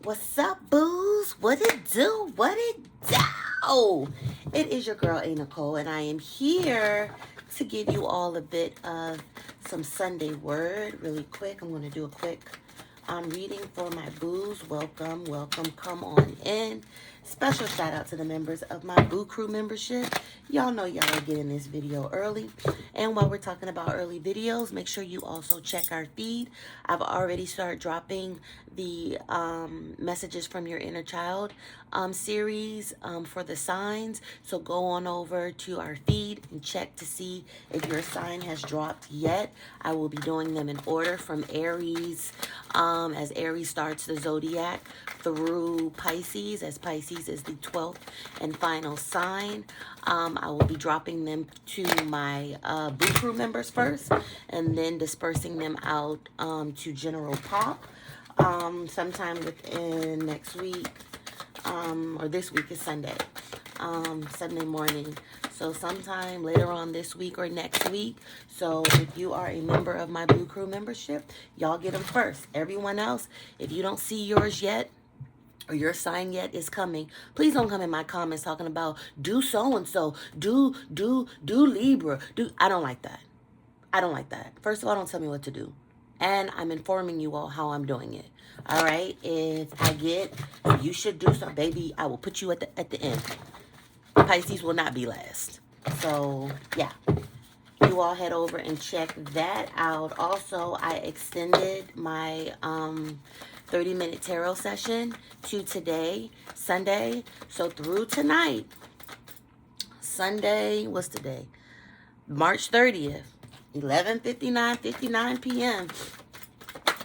What's up, booze? What it do? What it do? It is your girl, a.Nichole, and I am here to give you all a bit of some Sunday word really quick. I'm going to do a quick reading for my booze. Welcome, welcome. Come on in. Special shout out to the members of my Boo Crew membership. Y'all know y'all are getting this video early. And while we're talking about early videos, make sure you also check our feed. I've already started dropping the messages from your inner child series for the signs. So go on over to our feed and check to see if your sign has dropped yet. I will be doing them in order from Aries, as Aries starts the zodiac, through Pisces, as Pisces is the 12th and final sign. I will be dropping them to my Boo Crew members first, and then dispersing them out to General Pop sometime within next week, or this week is Sunday, Sunday morning. So sometime later on this week or next week. So if you are a member of my Boo Crew membership, y'all get them first. Everyone else, if you don't see yours yet, or your sign yet is coming, please don't come in my comments talking about do so and so, do Libra, do. I don't like that. I don't like that. First of all, don't tell me what to do, and I'm informing you all how I'm doing it. All right. If I get you should do something, baby, I will put you at the end. Pisces will not be last. So yeah, you all head over and check that out. Also, I extended my 30-minute tarot session to today, Sunday. So through tonight, Sunday, what's today? March 30th, 11:59 p.m.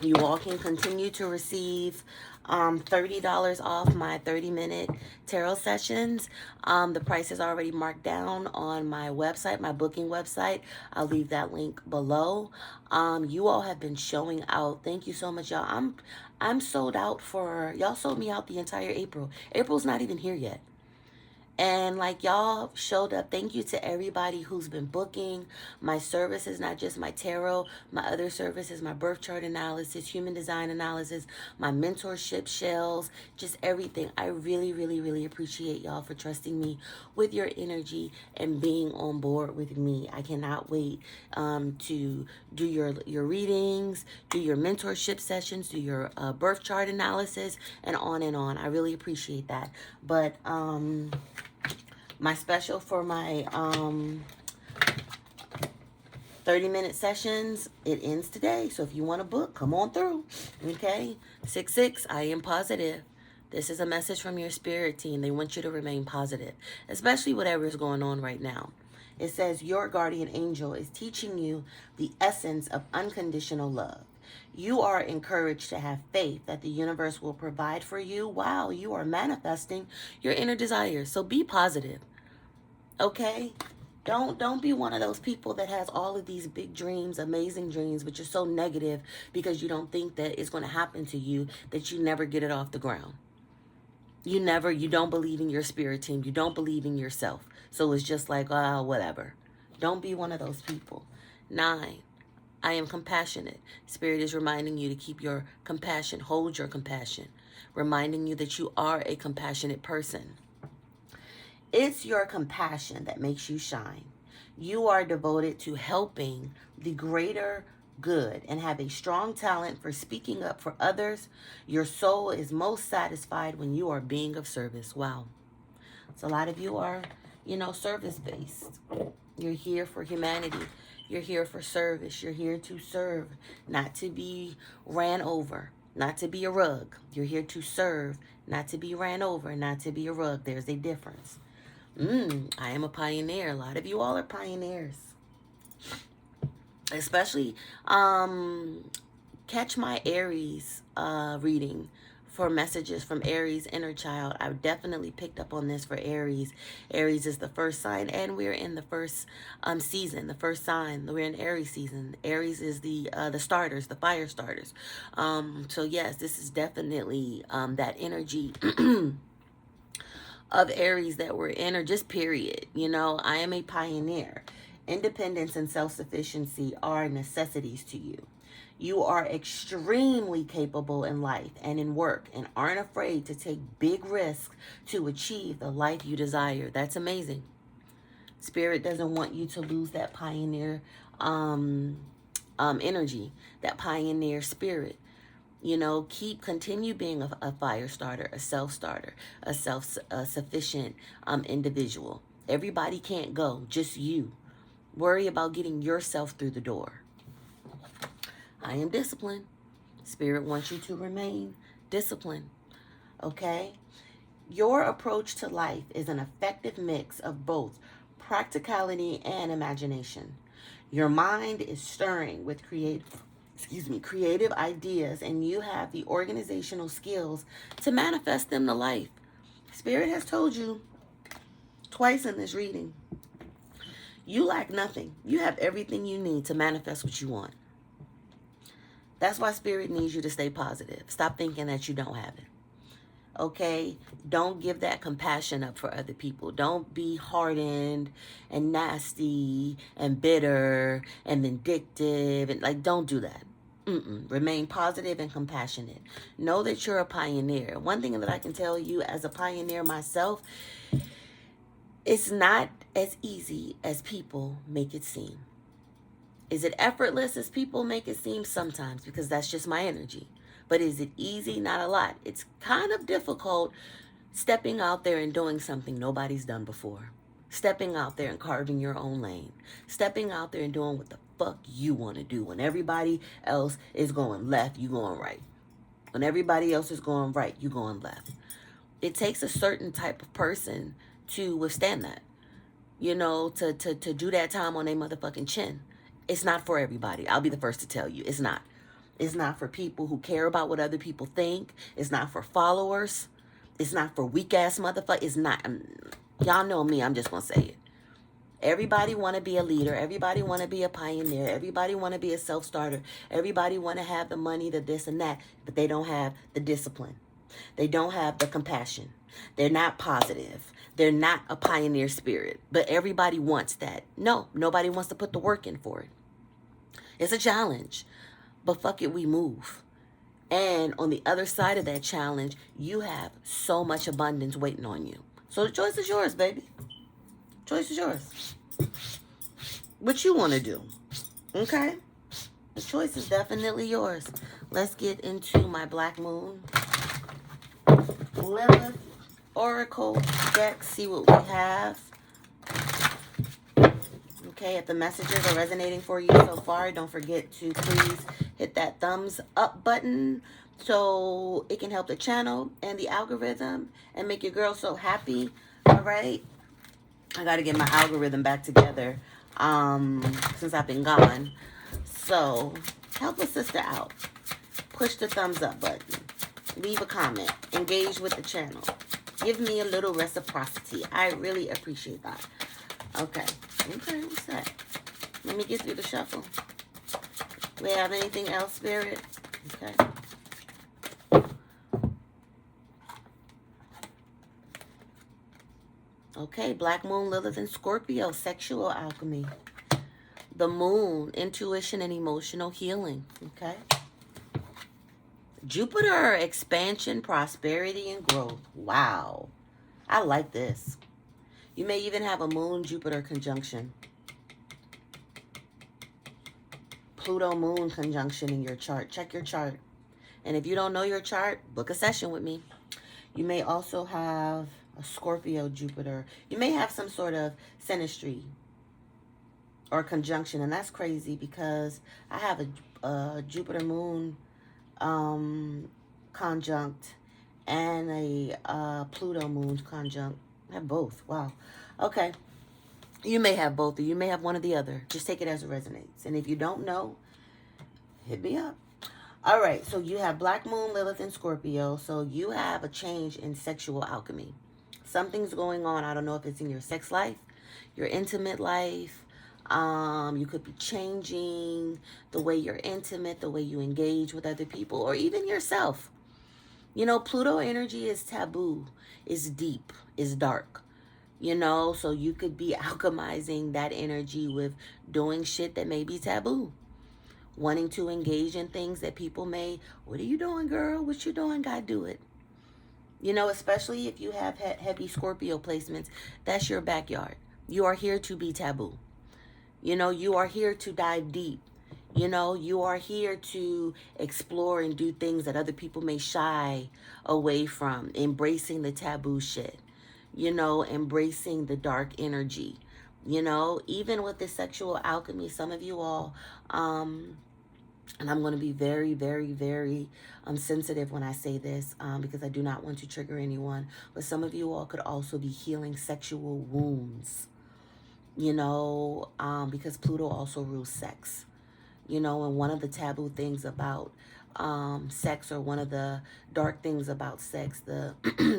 You all can continue to receive $30 off my 30-minute tarot sessions. The price is already marked down on my website, my booking website. I'll leave that link below. You all have been showing out. Thank you so much, y'all. I'm sold out for, y'all sold me out the entire April. April's not even here yet. And like y'all showed up, thank you to everybody who's been booking my services, not just my tarot, my other services, my birth chart analysis, human design analysis, my mentorship shells, just everything. I really, really, really appreciate y'all for trusting me with your energy and being on board with me. I cannot wait to do your readings, do your mentorship sessions, do your birth chart analysis, and on and on. I really appreciate that. But my special for my 30-minute sessions, it ends today. So if you want to book, come on through. Okay? 66, I am positive. This is a message from your spirit team. They want you to remain positive, especially whatever is going on right now. It says your guardian angel is teaching you the essence of unconditional love. You are encouraged to have faith that the universe will provide for you while you are manifesting your inner desires. So be positive. Okay? Don't be one of those people that has all of these big dreams, amazing dreams, but you're so negative because you don't think that it's going to happen to you that you never get it off the ground. You don't believe in your spirit team. You don't believe in yourself. So it's just like, whatever. Don't be one of those people. 9, I am compassionate. Spirit is reminding you to keep your compassion, hold your compassion, reminding you that you are a compassionate person. It's your compassion that makes you shine. You are devoted to helping the greater good and have a strong talent for speaking up for others. Your soul is most satisfied when you are being of service. Wow. So a lot of you are, service-based. You're here for humanity. You're here for service. You're here to serve, not to be ran over, not to be a rug. You're here to serve, not to be ran over, not to be a rug. There's a difference. I am a pioneer. A lot of you all are pioneers. Especially, catch my Aries reading for messages from Aries inner child. I've definitely picked up on this for Aries. Aries is the first sign, and we're in the first season, the first sign. We're in Aries season. Aries is the starters, the fire starters. So yes, this is definitely that energy of Aries that we're in, or just period. I am a pioneer. Independence and self-sufficiency are necessities to you. You are extremely capable in life and in work and aren't afraid to take big risks to achieve the life you desire. That's amazing. Spirit doesn't want you to lose that pioneer energy, that pioneer spirit. You know, continue being a fire starter, a self-starter, a self-sufficient individual. Everybody can't go, just you. Worry about getting yourself through the door. I am disciplined. Spirit wants you to remain disciplined, okay? Your approach to life is an effective mix of both practicality and imagination. Your mind is stirring with creative ideas, and you have the organizational skills to manifest them to life. Spirit has told you twice in this reading, you lack nothing. You have everything you need to manifest what you want. That's why Spirit needs you to stay positive. Stop thinking that you don't have it. Okay? Don't give that compassion up for other people. Don't be hardened and nasty and bitter and vindictive. And don't do that. Remain positive and compassionate. Know that you're a pioneer. One thing that I can tell you as a pioneer myself, it's not as easy as people make it seem. Is it effortless as people make it seem? Sometimes, because that's just my energy. But is it easy? Not a lot. It's kind of difficult stepping out there and doing something nobody's done before. Stepping out there and carving your own lane. Stepping out there and doing what the fuck you want to do. When everybody else is going left, you going right. When everybody else is going right, you going left. It takes a certain type of person to withstand that. You know, to do that time on their motherfucking chin. It's not for everybody. I'll be the first to tell you. It's not. It's not for people who care about what other people think. It's not for followers. It's not for weak-ass motherfuckers. It's not. Y'all know me. I'm just going to say it. Everybody want to be a leader. Everybody want to be a pioneer. Everybody want to be a self-starter. Everybody want to have the money, the this and that. But they don't have the discipline. They don't have the compassion. They're not positive. They're not a pioneer spirit. But everybody wants that. No, nobody wants to put the work in for it. It's a challenge. But fuck it, we move. And on the other side of that challenge, you have so much abundance waiting on you. So the choice is yours, baby. Choice is yours. What you want to do. Okay? The choice is definitely yours. Let's get into my Black Moon Lilith Oracle deck. See what we have. Okay, if the messages are resonating for you so far, don't forget to please hit that thumbs up button so it can help the channel and the algorithm and make your girl so happy. All right. I got to get my algorithm back together since I've been gone. So help a sister out. Push the thumbs up button. Leave a comment. Engage with the channel. Give me a little reciprocity. I really appreciate that. Okay. Okay, what's that? Let me get through the shuffle. Do we have anything else, Spirit? Okay. Okay, Black Moon, Lilith, and Scorpio, sexual alchemy. The Moon, intuition and emotional healing. Okay. Jupiter, expansion, prosperity, and growth. Wow. I like this. You may even have a Moon-Jupiter conjunction. Pluto-Moon conjunction in your chart. Check your chart. And if you don't know your chart, book a session with me. You may also have a Scorpio-Jupiter. You may have some sort of synastry or conjunction. And that's crazy because I have a Jupiter-Moon conjunct and a Pluto-Moon conjunct. I have both. Wow. Okay. You may have both, or you may have one or the other. Just take it as it resonates. And if you don't know, hit me up. All right. So you have Black Moon, Lilith, and Scorpio. So you have a change in sexual alchemy. Something's going on. I don't know if it's in your sex life, your intimate life. You could be changing the way you're intimate, the way you engage with other people, or even yourself. You know, Pluto energy is taboo, is deep, is dark. You know, so you could be alchemizing that energy with doing shit that may be taboo. wanting to engage in things that people may, what are you doing, girl? What you doing? God, do it. You know, especially if you have heavy Scorpio placements, that's your backyard. You are here to be taboo. You know, you are here to dive deep. You know, you are here to explore and do things that other people may shy away from, embracing the taboo shit, you know, embracing the dark energy. You know, even with the sexual alchemy, some of you all, and I'm going to be very, very, very sensitive when I say this, because I do not want to trigger anyone, but some of you all could also be healing sexual wounds, you know, because Pluto also rules sex. You know, and one of the taboo things about sex, or one of the dark things about sex, the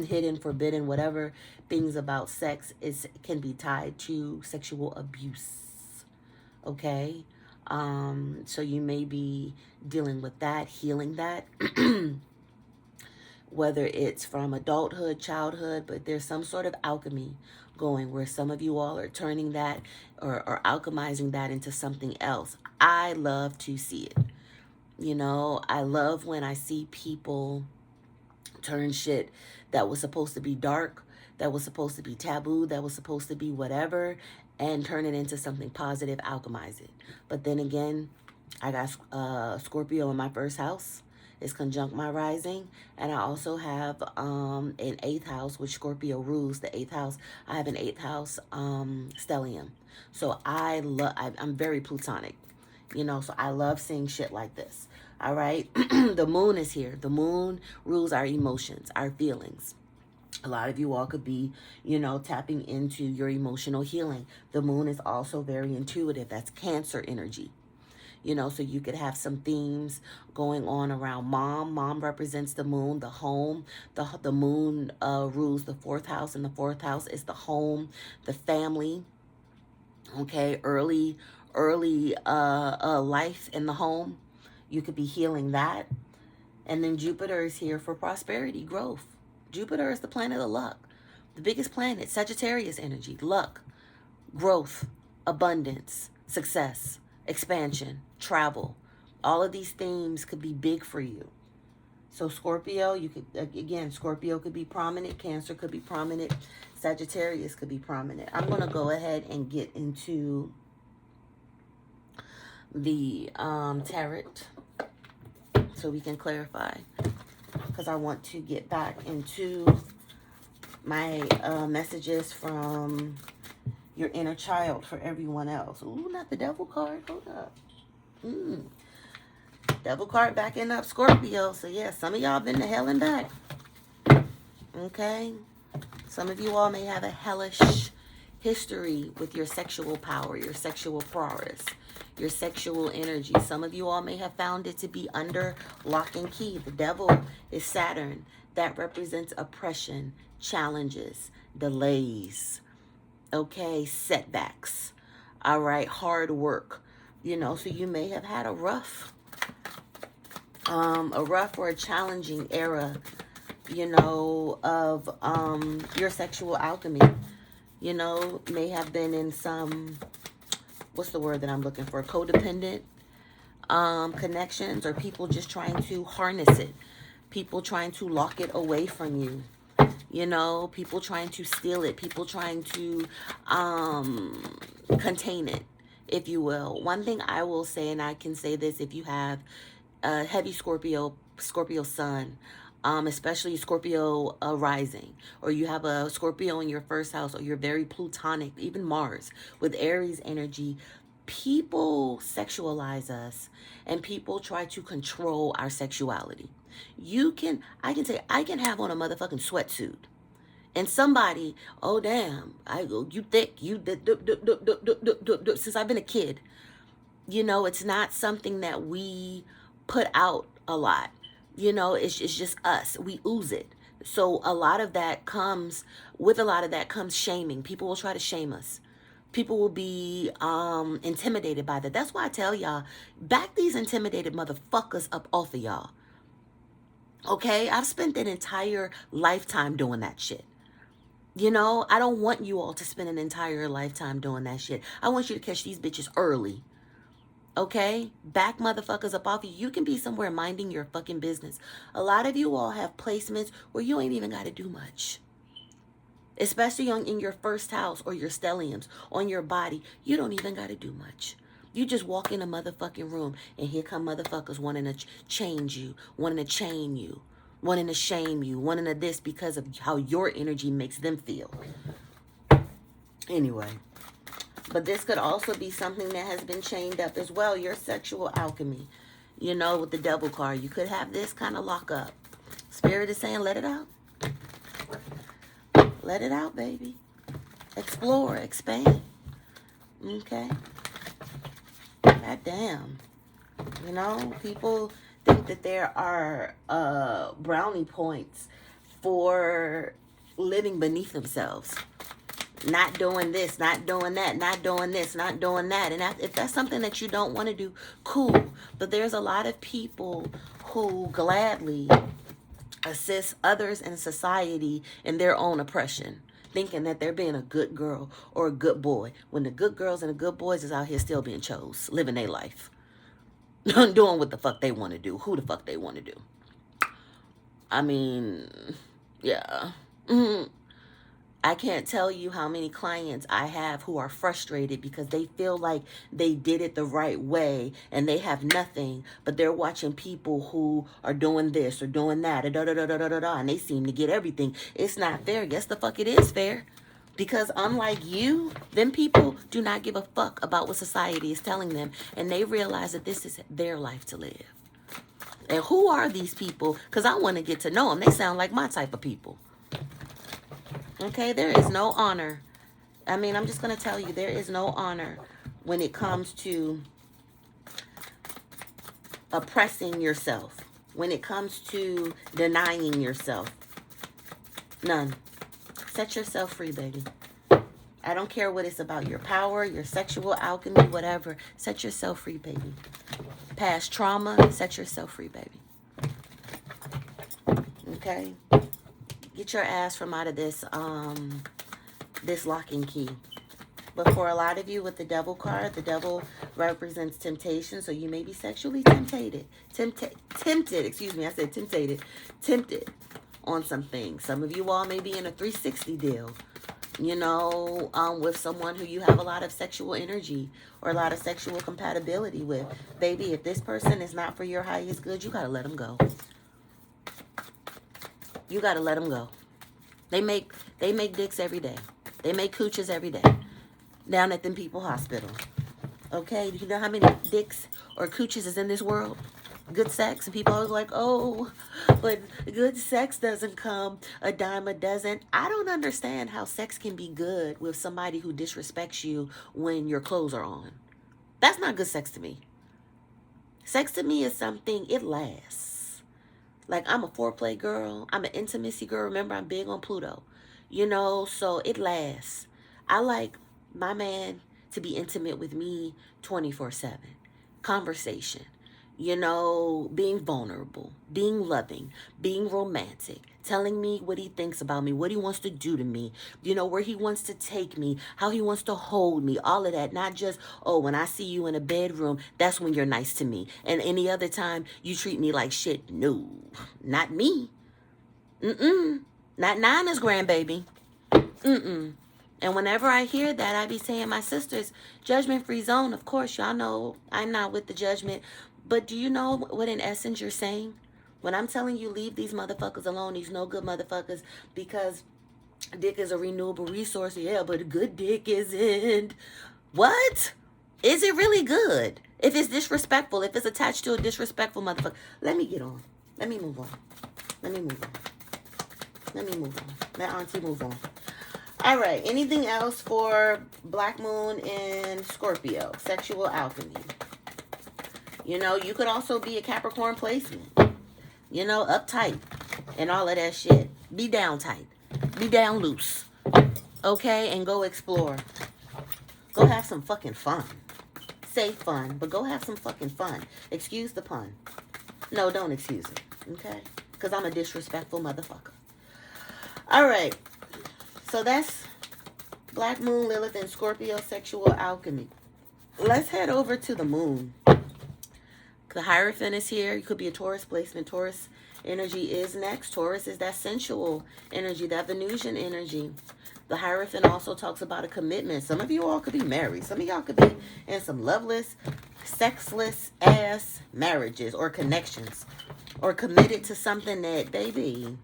hidden, forbidden, whatever things about sex, is can be tied to sexual abuse. Okay? So you may be dealing with that, healing that, whether it's from adulthood, childhood, but there's some sort of alchemy going where some of you all are turning that, or alchemizing that into something else. I love to see it. You know, I love when I see people turn shit that was supposed to be dark, that was supposed to be taboo, that was supposed to be whatever, and turn it into something positive, alchemize it. But then again, I got Scorpio in my first house. It's conjunct my rising. And I also have an 8th house, which Scorpio rules, the 8th house. I have an 8th house stellium. So I'm very plutonic. You know, so I love seeing shit like this. All right. The moon is here. The moon rules our emotions, our feelings. A lot of you all could be, you know, tapping into your emotional healing. The moon is also very intuitive. That's Cancer energy. You know, so you could have some themes going on around mom. Mom represents the moon, the home. The moon rules the 4th house, and the 4th house is the home, the family. Okay, early life in the home. You could be healing that. And then Jupiter is here for prosperity, growth. Jupiter is the planet of luck. The biggest planet, Sagittarius energy, luck, growth, abundance, success, expansion, travel. All of these themes could be big for you. So Scorpio, you could, again, Scorpio could be prominent, Cancer could be prominent, Sagittarius could be prominent. I'm going to go ahead and get into the tarot so we can clarify, because I want to get back into my messages from your inner child for everyone else. Ooh, not the devil card. Hold up. Devil card backing up Scorpio. So yeah, some of y'all been to hell and back. Okay. Some of you all may have a hellish history with your sexual power, your sexual prowess, your sexual energy. Some of you all may have found it to be under lock and key. The devil is Saturn. That represents oppression, challenges, delays, okay, setbacks, all right, hard work, you know. So you may have had a rough or a challenging era, you know, of your sexual alchemy. You know, may have been in some, what's the word that I'm looking for, codependent connections, or people just trying to harness it, people trying to lock it away from you. You know, people trying to steal it, people trying to contain it, if you will. One thing I will say, and I can say this if you have a heavy Scorpio sun, especially Scorpio rising, or you have a Scorpio in your first house, or you're very plutonic, even Mars with Aries energy, people sexualize us, and people try to control our sexuality. I can say, I can have on a motherfucking sweatsuit, and somebody, oh damn, you thick, since I've been a kid. You know, it's not something that we put out a lot. You know, it's just us. We ooze it. So a lot of that comes shaming. People will try to shame us. People will be intimidated by that. That's why I tell y'all, back these intimidated motherfuckers up off of y'all. Okay? I've spent an entire lifetime doing that shit. You know, I don't want you all to spend an entire lifetime doing that shit. I want you to catch these bitches early. Okay? Back motherfuckers up off you. You can be somewhere minding your fucking business. A lot of you all have placements where you ain't even got to do much. Especially in your first house or your stelliums on your body. You don't even got to do much. You just walk in a motherfucking room and here come motherfuckers wanting to change you, wanting to chain you, wanting to shame you, wanting to this because of how your energy makes them feel. Anyway. But this could also be something that has been chained up as well. Your sexual alchemy. You know, with the devil card. You could have this kind of lock up. Spirit is saying, let it out. Let it out, baby. Explore. Expand. Okay. God damn. You know, people think that there are brownie points for living beneath themselves. Not doing this, not doing that, not doing this, not doing that. And if that's something that you don't want to do, cool. But there's a lot of people who gladly assist others in society in their own oppression, thinking that they're being a good girl or a good boy, when the good girls and the good boys is out here still being chose, living their life, doing what the fuck they want to do, who the fuck they want to do. I mean, yeah. I can't tell you how many clients I have who are frustrated because they feel like they did it the right way and they have nothing, but they're watching people who are doing this or doing that, and they seem to get everything. It's not fair. Guess the fuck it is fair. Because unlike you, them people do not give a fuck about what society is telling them, and they realize that this is their life to live. And who are these people? Because I want to get to know them. They sound like my type of people. Okay, there is no honor. I mean, I'm just going to tell you, there is no honor when it comes to oppressing yourself, when it comes to denying yourself. None. Set yourself free, baby. I don't care what it's about, your power, your sexual alchemy, whatever. Set yourself free, baby. Past trauma, set yourself free, baby. Okay? Get your ass from out of this this lock and key. But for a lot of you with the devil card, the devil represents temptation, so you may be sexually tempted, excuse me, I said tempted on some things. Some of you all may be in a 360 deal, you know, with someone who you have a lot of sexual energy or a lot of sexual compatibility with. Baby, if this person is not for your highest good, you gotta let them go. You gotta let them go. They make dicks every day. They make cooches every day down at them people hospital. Okay, do you know how many dicks or cooches is in this world? Good sex, and people always like, oh, but good sex doesn't come a dime a dozen. I don't understand how sex can be good with somebody who disrespects you when your clothes are on. That's not good sex to me. Sex to me is something, it lasts. Like, I'm a foreplay girl. I'm an intimacy girl. Remember, I'm big on Pluto. You know, so it lasts. I like my man to be intimate with me 24/7. Conversation. You know, being vulnerable, being loving, being romantic, telling me what he thinks about me, what he wants to do to me, you know, where he wants to take me, how he wants to hold me, all of that. Not just, oh, when I see you in a bedroom, that's when you're nice to me. And any other time you treat me like shit. No, not me. Not Nana's grandbaby. And whenever I hear that, I be saying, my sisters, judgment-free zone, of course, y'all know I'm not with the judgment. But do you know what in essence you're saying? When I'm telling you, leave these motherfuckers alone, these no good motherfuckers, because dick is a renewable resource. Yeah, but good dick isn't. What? Is it really good? If it's disrespectful, if it's attached to a disrespectful motherfucker. Let me get on. Let me move on. Let me move on. Let me move on. Let auntie move on. All right. Anything else for Black Moon in Scorpio? Sexual alchemy. You know, you could also be a Capricorn placement. You know, uptight and all of that shit. Be down tight. Be down loose. Okay? And go explore. Go have some fucking fun. Say fun, but go have some fucking fun. Excuse the pun. No, don't excuse it. Okay? Because I'm a disrespectful motherfucker. All right. So that's Black Moon, Lilith, and Scorpio sexual alchemy. Let's head over to the moon. The Hierophant is here. You could be a Taurus placement. Taurus energy is next. Taurus is that sensual energy, that Venusian energy. The Hierophant also talks about a commitment. Some of you all could be married. Some of y'all could be in some loveless, sexless ass marriages or connections. Or committed to something that, baby,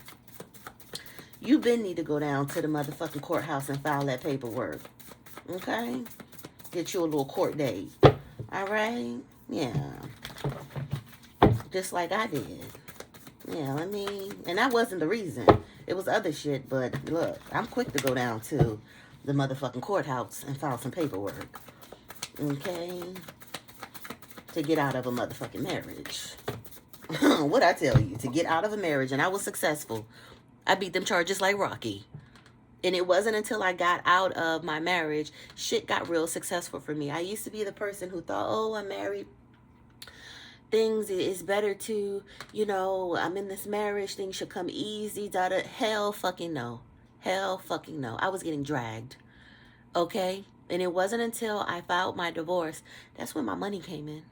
you been need to go down to the motherfucking courthouse and file that paperwork. Okay? Get you a little court date. All right? Yeah. Just like I did. Yeah, I mean, and that wasn't the reason. It was other shit, but look, I'm quick to go down to the motherfucking courthouse and file some paperwork. Okay? To get out of a motherfucking marriage. What'd I tell you? To get out of a marriage, and I was successful. I beat them charges like Rocky. And it wasn't until I got out of my marriage, shit got real successful for me. I used to be the person who thought, oh, I'm married. Things is better to, you know, I'm in this marriage. Things should come easy. Hell fucking no. Hell fucking no. I was getting dragged. Okay? And it wasn't until I filed my divorce, that's when my money came in.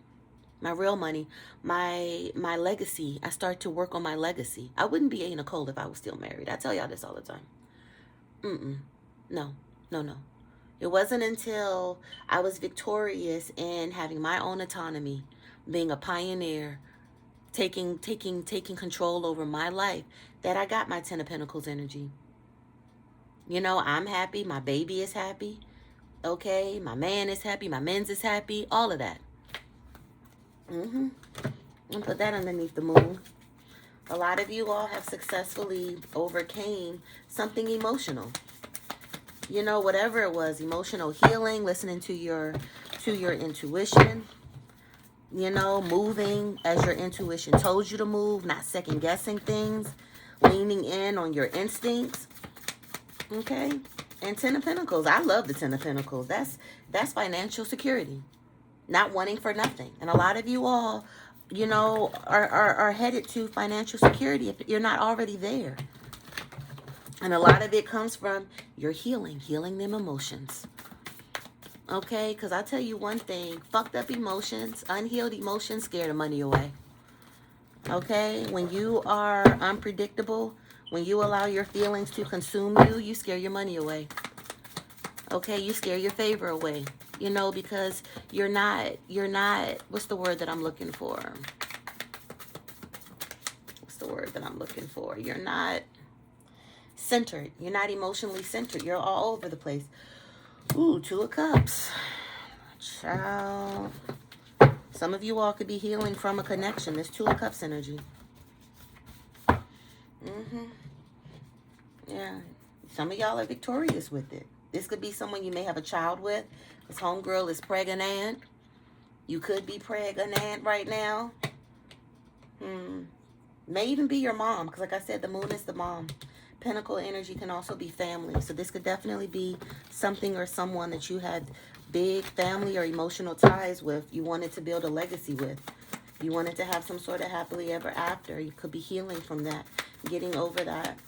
My real money. My legacy. I started to work on my legacy. I wouldn't be a.Nichole if I was still married. I tell y'all this all the time. No. It wasn't until I was victorious in having my own autonomy, being a pioneer, taking control over my life, that I got my 10 of Pentacles energy. You know, I'm happy. My baby is happy. Okay? My man is happy. My men's is happy. All of that. And put that underneath the moon. A lot of you all have successfully overcame something emotional. You know, whatever it was, emotional healing, listening to your intuition, you know, moving as your intuition told you to move, not second guessing things, leaning in on your instincts. Okay? And 10 of Pentacles. I love the 10 of Pentacles. That's financial security. Not wanting for nothing. And a lot of you all, you know, are headed to financial security if you're not already there. And a lot of it comes from your healing them emotions. Okay? Because I'll tell you one thing. Fucked up emotions, unhealed emotions scare the money away. Okay? When you are unpredictable, when you allow your feelings to consume you, you scare your money away. Okay? You scare your favor away. You know, because you're not, what's the word that I'm looking for? You're not centered. You're not emotionally centered. You're all over the place. Ooh, 2 of Cups. Child. Some of you all could be healing from a connection. There's 2 of Cups energy. Yeah. Some of y'all are victorious with it. This could be someone you may have a child with. This homegirl is pregnant. You could be pregnant right now. May even be your mom. Because like I said, the moon is the mom. Pentacle energy can also be family. So this could definitely be something or someone that you had big family or emotional ties with. You wanted to build a legacy with. You wanted to have some sort of happily ever after. You could be healing from that. Getting over that.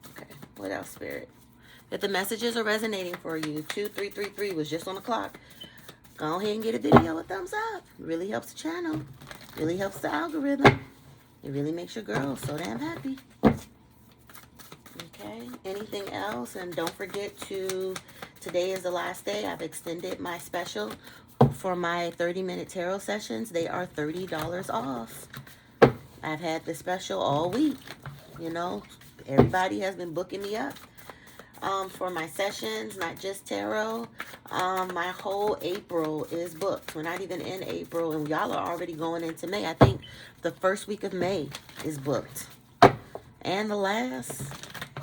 Okay. What else, Spirit? If the messages are resonating for you, 2333 was just on the clock. Go ahead and get a video a thumbs up. It really helps the channel. Really helps the algorithm. It really makes your girl so damn happy. Okay. Anything else? And don't forget today is the last day. I've extended my special for my 30-minute tarot sessions. They are $30 off. I've had the special all week. You know, everybody has been booking me up. For my sessions, not just tarot. My whole April is booked. We're not even in April, and y'all are already going into May. I think the first week of May is booked. And the last,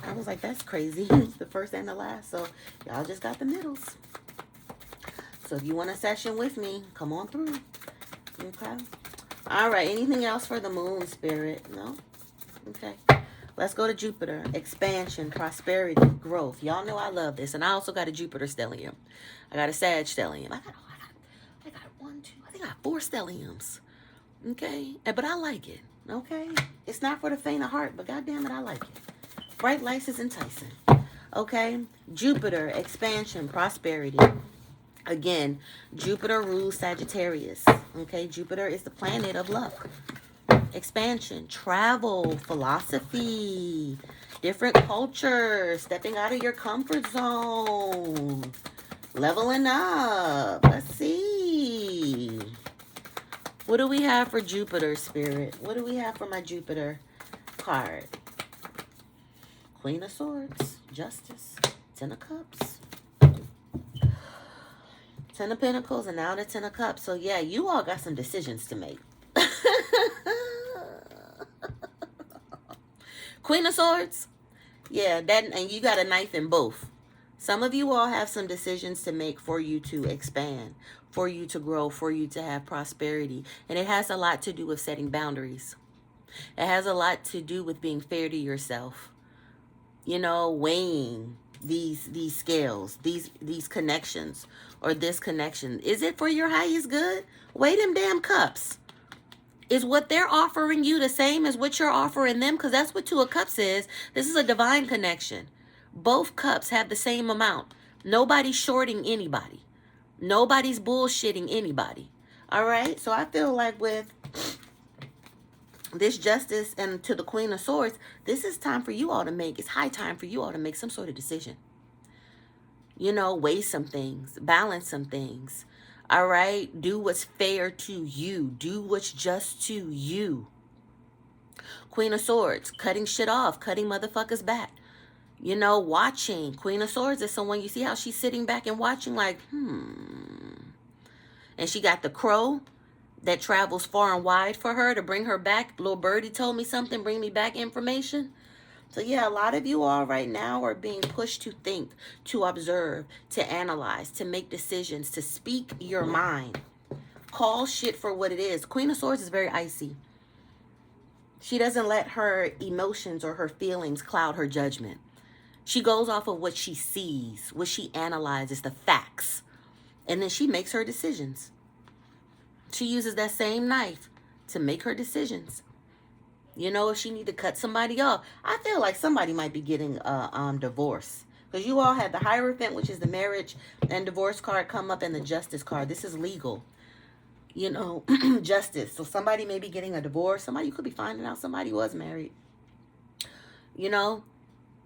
I was like, that's crazy. The first and the last. So y'all just got the middles. So if you want a session with me, come on through. Okay. All right. Anything else for the moon, Spirit? No? Okay. Let's go to Jupiter. Expansion, prosperity, growth. Y'all know I love this. And I also got a Jupiter stellium. I got a Sag stellium. I got 1, 2, I think I got 4 stelliums. Okay? But I like it. Okay? It's not for the faint of heart, but goddamn it, I like it. Bright lights is enticing. Okay? Jupiter, expansion, prosperity. Again, Jupiter rules Sagittarius. Okay, Jupiter is the planet of luck, expansion, travel, philosophy, different cultures, stepping out of your comfort zone, leveling up. Let's see. What do we have for Jupiter, Spirit? What do we have for my Jupiter card? Queen of Swords, Justice, Ten of Cups, Ten of Pentacles, and now the Ten of Cups. So yeah, you all got some decisions to make. Queen of Swords. Yeah, that, and you got a knife in both. Some of you all have some decisions to make for you to expand, for you to grow, for you to have prosperity. And it has a lot to do with setting boundaries. It has a lot to do with being fair to yourself. You know, weighing these scales, these connections, or this connection. Is it for your highest good? Weigh them damn cups. Is what they're offering you the same as what you're offering them? Because that's what Two of Cups is. This is a divine connection. Both cups have the same amount. Nobody's shorting anybody. Nobody's bullshitting anybody. All right? So I feel like with this Justice and to the Queen of Swords, this is time for you all to make, it's high time for you all to make some sort of decision. You know, weigh some things, balance some things. All right? Do what's fair to you. Do what's just to you. Queen of Swords, cutting shit off, cutting motherfuckers back. You know, watching. Queen of Swords is someone, you see how she's sitting back and watching like, And she got the crow that travels far and wide for her to bring her back. Little birdie told me something, bring me back information. So yeah, a lot of you all right now are being pushed to think, to observe, to analyze, to make decisions, to speak your mind. Call shit for what it is. Queen of Swords is very icy. She doesn't let her emotions or her feelings cloud her judgment. She goes off of what she sees, what she analyzes, the facts. And then she makes her decisions. She uses that same knife to make her decisions. You know, if she need to cut somebody off, I feel like somebody might be getting a divorce. Because you all had the Hierophant, which is the marriage and divorce card, come up, and the Justice card. This is legal. You know, justice. So somebody may be getting a divorce. Somebody could be finding out somebody was married. You know,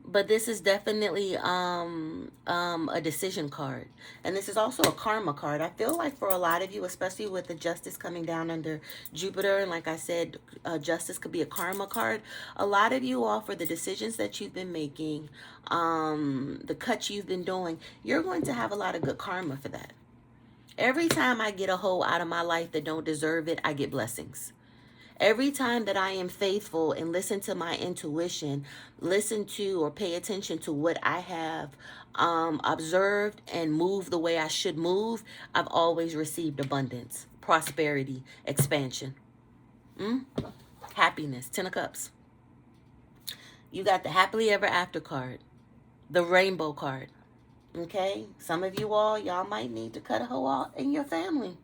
but this is definitely a decision card. And this is also a karma card. I feel like for a lot of you, especially with the Justice coming down under Jupiter, and like I said, Justice could be a karma card. A lot of you all, for the decisions that you've been making, the cuts you've been doing, you're going to have a lot of good karma for that. Every time I get a hoe out of my life that don't deserve it, I get blessings. Every time that I am faithful and listen to my intuition, listen to or pay attention to what I have observed and move the way I should move, I've always received abundance, prosperity, expansion, happiness. 10 of Cups. You got the happily ever after card, the rainbow card. Okay? Some of you all, y'all might need to cut a hoe out in your family.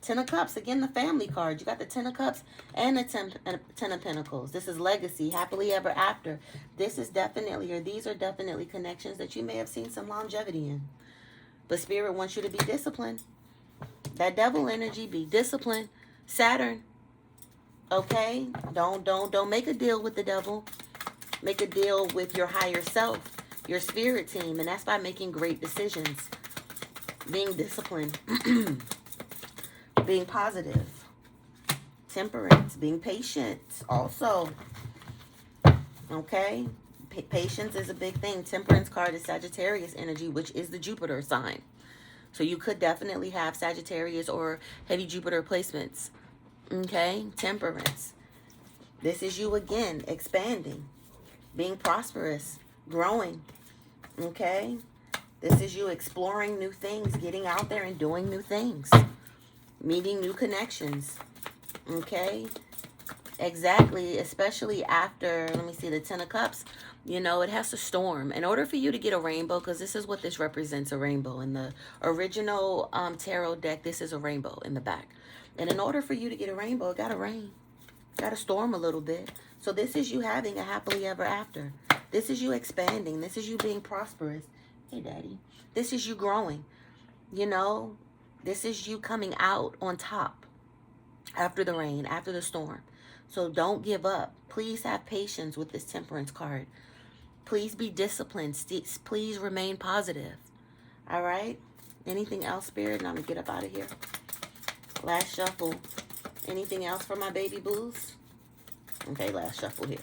10 of Cups, again, the family card. You got the 10 of Cups and the 10 of Pentacles. This is legacy, happily ever after. This is definitely, or these are definitely connections that you may have seen some longevity in. But Spirit wants you to be disciplined. That devil energy, be disciplined. Saturn, okay? Don't make a deal with the devil. Make a deal with your higher self, your spirit team, and that's by making great decisions. Being disciplined. Being positive, temperance, being patient also, okay? Patience is a big thing. Temperance card is Sagittarius energy, which is the Jupiter sign. So you could definitely have Sagittarius or heavy Jupiter placements, okay? Temperance. This is you again, expanding, being prosperous, growing, okay? This is you exploring new things, getting out there and doing new things. Meeting new connections, okay? Exactly, especially after, let me see, the 10 of Cups, you know, it has to storm. In order for you to get a rainbow, because this is what this represents, a rainbow. In the original tarot deck, this is a rainbow in the back. And in order for you to get a rainbow, it got to rain. Got to storm a little bit. So this is you having a happily ever after. This is you expanding. This is you being prosperous. Hey, Daddy. This is you growing. You know, this is you coming out on top after the rain, after the storm. So don't give up. Please have patience with this temperance card. Please be disciplined. Please remain positive. All right? Anything else, Spirit? And I'm going to get up out of here. Last shuffle. Anything else for my baby boos? Okay, last shuffle here.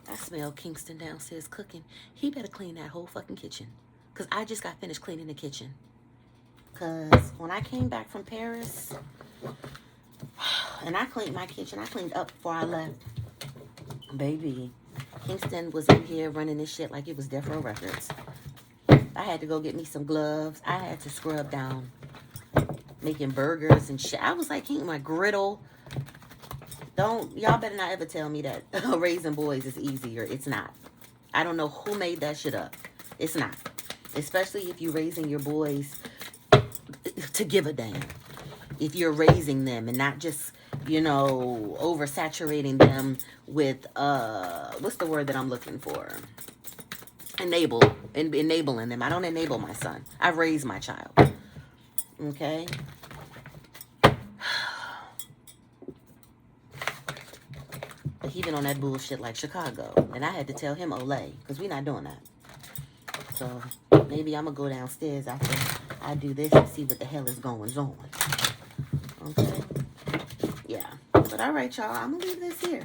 I smell Kingston downstairs cooking. He better clean that whole fucking kitchen. Because I just got finished cleaning the kitchen. Because when I came back from Paris, and I cleaned my kitchen, I cleaned up before I left. Baby, Kingston was in here running this shit like it was Death Row Records. I had to go get me some gloves. I had to scrub down, making burgers and shit. I was like, my griddle. Y'all better not ever tell me that raising boys is easier. It's not. I don't know who made that shit up. It's not. Especially if you're raising your boys to give a damn. If you're raising them and not just, oversaturating them with, what's the word that I'm looking for? Enabling them. I don't enable my son. I raise my child. Okay? But he been on that bullshit like Chicago. And I had to tell him Olay, because we're not doing that. So maybe I'm going to go downstairs after I do this and see what the hell is going on. Okay? Yeah. But all right, y'all. I'm going to leave this here.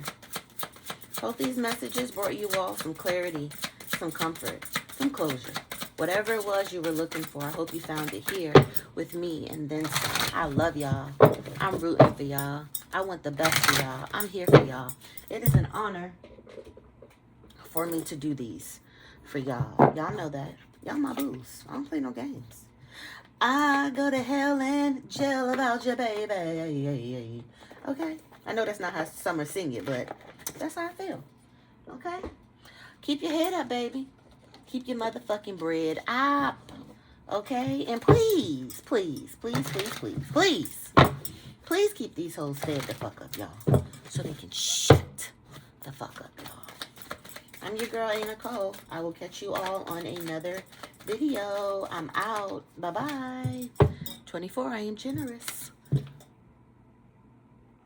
Hope these messages brought you all some clarity, some comfort, some closure. Whatever it was you were looking for, I hope you found it here with me and then some. I love y'all. I'm rooting for y'all. I want the best for y'all. I'm here for y'all. It is an honor for me to do these for y'all. Y'all know that. Y'all my boos. I don't play no games. I go to hell and jail about you, baby. Okay? I know that's not how Summer sing it, but that's how I feel. Okay? Keep your head up, baby. Keep your motherfucking bread up. Okay? And please, please, please, please, please, please, please keep these hoes fed the fuck up, y'all. So they can shut the fuck up, y'all. I'm your girl, a.Nichole. I will catch you all on another video. I'm out. Bye-bye. 24, I am generous.